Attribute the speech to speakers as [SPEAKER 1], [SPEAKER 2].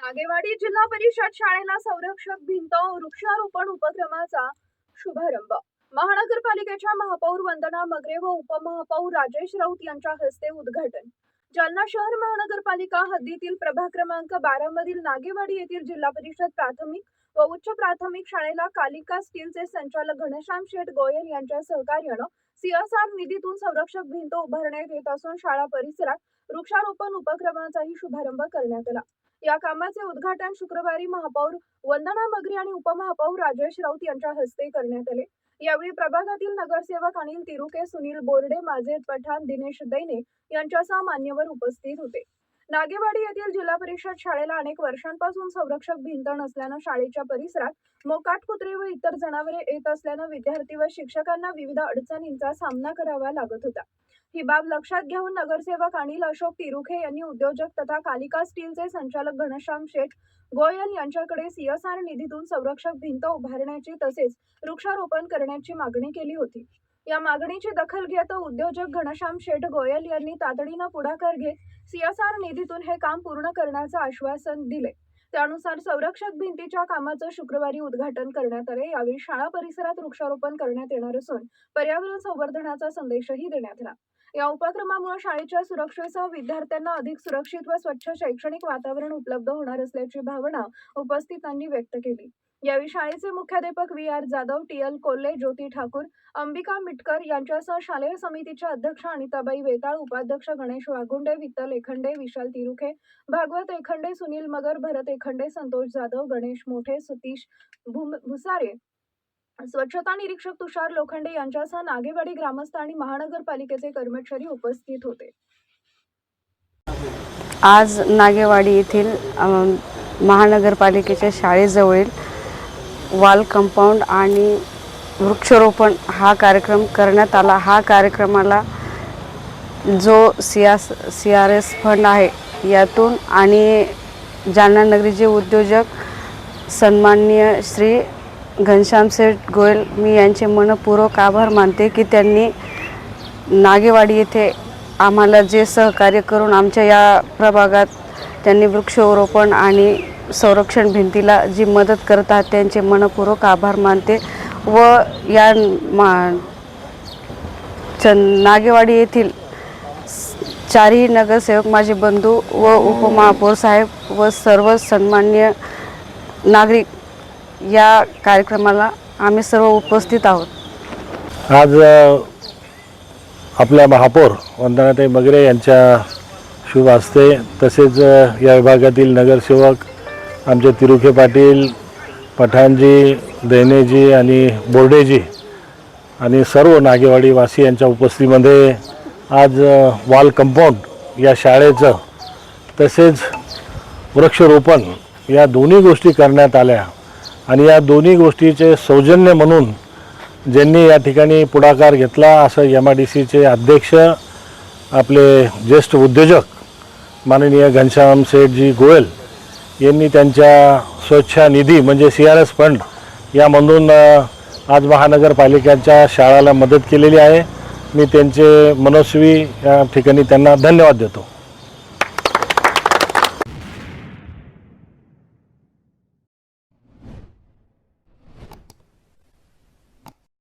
[SPEAKER 1] नागेवाडी जिल्हा परिषद शाळेला संरक्षक भिंत वृक्षारोपण उपक्रमाचा शुभारंभ महानगरपालिकेच्या महापौर वंदना मगरे व उपमहापौर राजेश राऊत यांच्या हस्ते उद्घाटन। जालना शहर महानगरपालिका हद्दीतील प्रभाग क्रमांक 12 मधील नागेवाडी येथील जिल्हा परिषद प्राथमिक व उच्च प्राथमिक शाळेला कालिका स्टीलचे संचालक घनश्याम शेठ गोयल यांच्या सहकार्याने CSR निधीतून संरक्षक भिंत उभारण्यात येत असून शाळा परिसरात वृक्षारोपण उपक्रमाचाही शुभारंभ करण्यात आला। या कामाचे उद्घाटन शुक्रवारी महापौर वंदना मगरे आणि उपमहापौर राजेश राऊत यांच्या हस्ते करण्यात आले। यावेळी प्रभागातील नगरसेवक अनिल तिरुके, सुनील बोर्डे, माजेद पठाण, दिनेश दैने यांच्यासह मान्यवर उपस्थित होते। नागेवाडी येथील जिल्हा परिषद शाळेला अनेक वर्षांपासून संरक्षक भिंत नसल्याने शाळेच्या परिसरात मोकाट कुत्रे व इतर जनावरे येत असल्याने विद्यार्थी व शिक्षकांना विविध अडचणींचा सामना करावा लागत होता। ही बाब लक्षात घेऊन नगरसेवक अनिल अशोक तिरुखे यांनी उद्योजक तथा कालिका स्टीलचे संचालक घनश्याम शेठ गोयल यांच्याकडे CSR निधीतून संरक्षक भिंत उभारण्याची तसेच वृक्षारोपण करण्याची मागणी केली होती। या मागणीची दखल घेत उद्योजक घनश्याम शेठ गोयल यांनी तातडीने पुढाकार घेत CSR निधीतून हे काम पूर्ण करण्याचे आश्वासन दिले। त्यानुसार संरक्षक भिंतीच्या कामाचे शुक्रवारी उद्घाटन करण्यात आले। यावेळी शाळा परिसरात वृक्षारोपण करण्यात येणार असून पर्यावरण संवर्धनाचा संदेशही देण्यात आला। या उपक्रमामुळे शाळेच्या सुरक्षेसह विद्यार्थ्यांना अधिक सुरक्षित व स्वच्छ शैक्षणिक वातावरण उपलब्ध होणार असल्याची भावना उपस्थितांनी व्यक्त केली। यावेळी शाळेचे मुख्याध्यापक VR जाधव, TL कोल्हे, ज्योती ठाकूर, अंबिका मिटकर यांच्यासह शालेय समितीच्या अध्यक्ष अनिताबाई वेताळ, उपाध्यक्ष गणेश वाघुंडे, विठ्ठल एखंडे, विशाल तिरुखे, भागवत एखंडे, सुनील मगर, भरत एखंडे, संतोष जाधव, गणेश मोठे, सतीश भुसारे, स्वच्छता निरीक्षक तुषार लोखंडे यांच्यासह नागेवाडी ग्रामस्थ आणि महानगरपालिकेचे कर्मचारी उपस्थित होते।
[SPEAKER 2] आज नागेवाडी येथील महानगरपालिकेच्या शाळेजवळील वॉल कंपाऊंड आणि वृक्षारोपण हा कार्यक्रम करण्यात आला। हा कार्यक्रमाला जो CRS फंड आहे यातून आणि जालना नगरीचे उद्योजक सन्माननीय श्री घनश्याम शेठ गोयल मी यांचे मनपूर्वक आभार मानते की त्यांनी नागेवाडी येथे आम्हाला जे सहकार्य करून आमच्या या प्रभागात त्यांनी वृक्षारोपण आणि संरक्षण भिंतीला जी मदत करतात त्यांचे मनपूर्वक आभार मानते व या नागेवाडी येथील चारही नगरसेवक माझे बंधू व उपमहापौर साहेब व सर्व सन्माननीय नागरिक या कार्यक्रमाला आम्ही सर्व उपस्थित आहोत।
[SPEAKER 3] आज आपल्या महापौर वंदनाताई मगरे यांच्या शुभ हस्ते तसेच या विभागातील नगरसेवक आमचे तिरुखे पाटील, पठाणजी, दैनेजी आणि बोर्डेजी आणि सर्व नागेवाडी वासी यांच्या उपस्थितीमध्ये आज वॉल कंपाऊंड या शाळेचं तसेच वृक्षारोपण या दोन्ही गोष्टी करण्यात आल्या आणि या दोन्ही गोष्टीचे सौजन्य म्हणून ज्यांनी या ठिकाणी पुढाकार घेतला असं MIDCचे अध्यक्ष आपले ज्येष्ठ उद्योजक माननीय घनश्याम शेठजी गोयल यांनी त्यांच्या स्वच्छता निधी म्हणजे CRS फंड यामधून आज महानगरपालिकेच्या शाळेला मदत केलेली आहे। मी त्यांचे मनस्वी या ठिकाणी त्यांना धन्यवाद देतो।